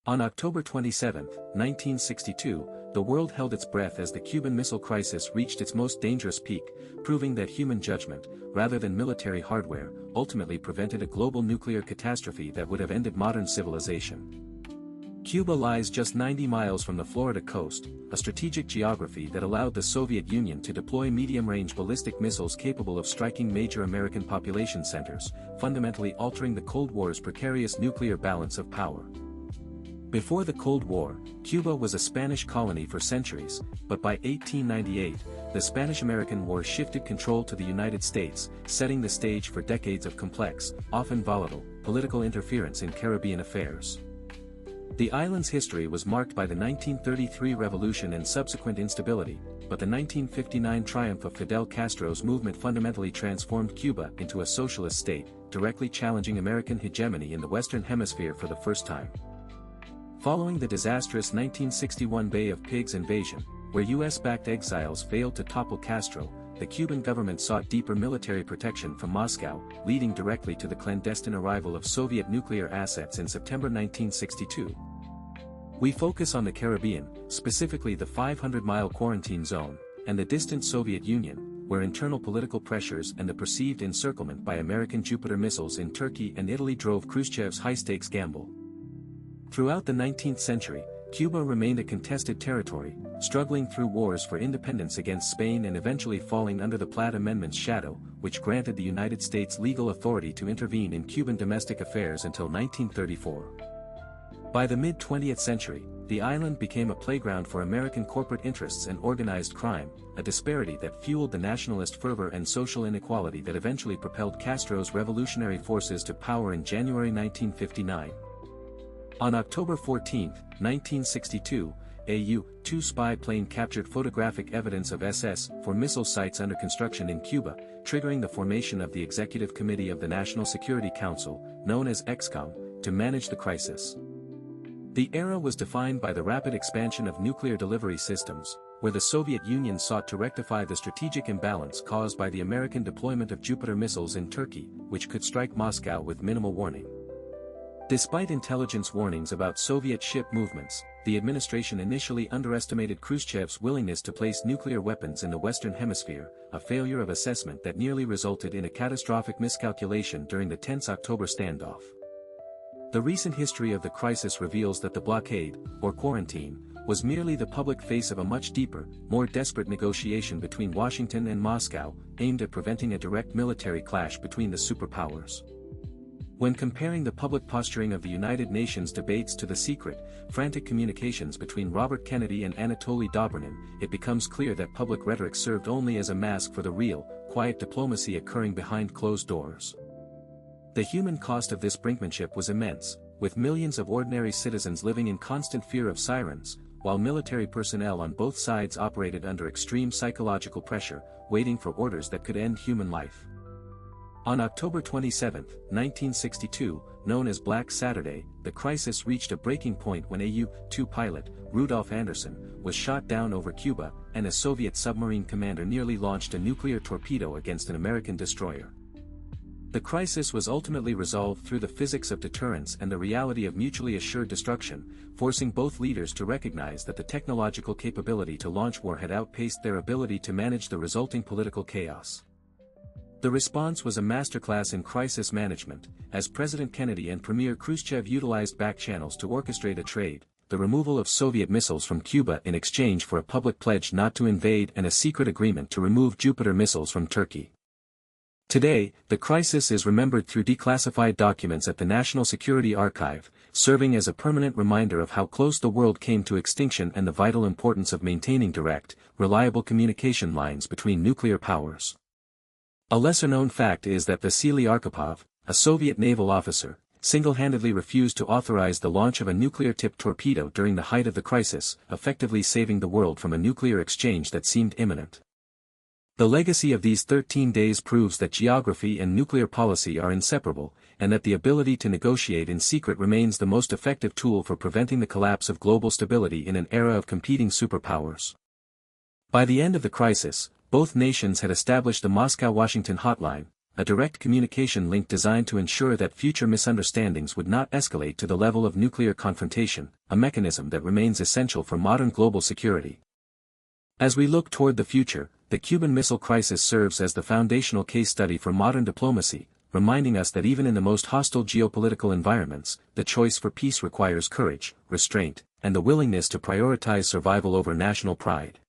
On October 27, 1962, the world held its breath as the Cuban Missile Crisis reached its most dangerous peak, proving that human judgment, rather than military hardware, ultimately prevented a global nuclear catastrophe that would have ended modern civilization. Cuba lies just 90 miles from the Florida coast, a strategic geography that allowed the Soviet Union to deploy medium-range ballistic missiles capable of striking major American population centers, fundamentally altering the Cold War's precarious nuclear balance of power. Before the Cold War, Cuba was a Spanish colony for centuries, but by 1898, the Spanish-American War shifted control to the United States, setting the stage for decades of complex, often volatile, political interference in Caribbean affairs. The island's history was marked by the 1933 revolution and subsequent instability, but the 1959 triumph of Fidel Castro's movement fundamentally transformed Cuba into a socialist state, directly challenging American hegemony in the Western Hemisphere for the first time. Following the disastrous 1961 Bay of Pigs invasion, where US-backed exiles failed to topple Castro, the Cuban government sought deeper military protection from Moscow, leading directly to the clandestine arrival of Soviet nuclear assets in September 1962. We focus on the Caribbean, specifically the 500-mile quarantine zone, and the distant Soviet Union, where internal political pressures and the perceived encirclement by American Jupiter missiles in Turkey and Italy drove Khrushchev's high-stakes gamble. Throughout the 19th century, Cuba remained a contested territory, struggling through wars for independence against Spain and eventually falling under the Platt Amendment's shadow, which granted the United States legal authority to intervene in Cuban domestic affairs until 1934. By the mid-20th century, the island became a playground for American corporate interests and organized crime, a disparity that fueled the nationalist fervor and social inequality that eventually propelled Castro's revolutionary forces to power in January 1959. On October 14, 1962, a U-2 spy plane captured photographic evidence of SS-4 missile sites under construction in Cuba, triggering the formation of the Executive Committee of the National Security Council, known as EXCOM, to manage the crisis. The era was defined by the rapid expansion of nuclear delivery systems, where the Soviet Union sought to rectify the strategic imbalance caused by the American deployment of Jupiter missiles in Turkey, which could strike Moscow with minimal warning. Despite intelligence warnings about Soviet ship movements, the administration initially underestimated Khrushchev's willingness to place nuclear weapons in the Western Hemisphere, a failure of assessment that nearly resulted in a catastrophic miscalculation during the tense October standoff. The recent history of the crisis reveals that the blockade, or quarantine, was merely the public face of a much deeper, more desperate negotiation between Washington and Moscow, aimed at preventing a direct military clash between the superpowers. When comparing the public posturing of the United Nations debates to the secret, frantic communications between Robert Kennedy and Anatoly Dobrynin, it becomes clear that public rhetoric served only as a mask for the real, quiet diplomacy occurring behind closed doors. The human cost of this brinkmanship was immense, with millions of ordinary citizens living in constant fear of sirens, while military personnel on both sides operated under extreme psychological pressure, waiting for orders that could end human life. On October 27, 1962, known as Black Saturday, the crisis reached a breaking point when a U-2 pilot, Rudolf Anderson, was shot down over Cuba, and a Soviet submarine commander nearly launched a nuclear torpedo against an American destroyer. The crisis was ultimately resolved through the physics of deterrence and the reality of mutually assured destruction, forcing both leaders to recognize that the technological capability to launch war had outpaced their ability to manage the resulting political chaos. The response was a masterclass in crisis management, as President Kennedy and Premier Khrushchev utilized back channels to orchestrate a trade, the removal of Soviet missiles from Cuba in exchange for a public pledge not to invade and a secret agreement to remove Jupiter missiles from Turkey. Today, the crisis is remembered through declassified documents at the National Security Archive, serving as a permanent reminder of how close the world came to extinction and the vital importance of maintaining direct, reliable communication lines between nuclear powers. A lesser-known fact is that Vasili Arkhi, a Soviet naval officer, single-handedly refused to authorize the launch of a nuclear-tipped torpedo during the height of the crisis, effectively saving the world from a nuclear exchange that seemed imminent. The legacy of these 13 days proves that geography and nuclear policy are inseparable, and that the ability to negotiate in secret remains the most effective tool for preventing the collapse of global stability in an era of competing superpowers. By the end of the crisis, both nations had established the Moscow-Washington hotline, a direct communication link designed to ensure that future misunderstandings would not escalate to the level of nuclear confrontation, a mechanism that remains essential for modern global security. As we look toward the future, the Cuban Missile Crisis serves as the foundational case study for modern diplomacy, reminding us that even in the most hostile geopolitical environments, the choice for peace requires courage, restraint, and the willingness to prioritize survival over national pride.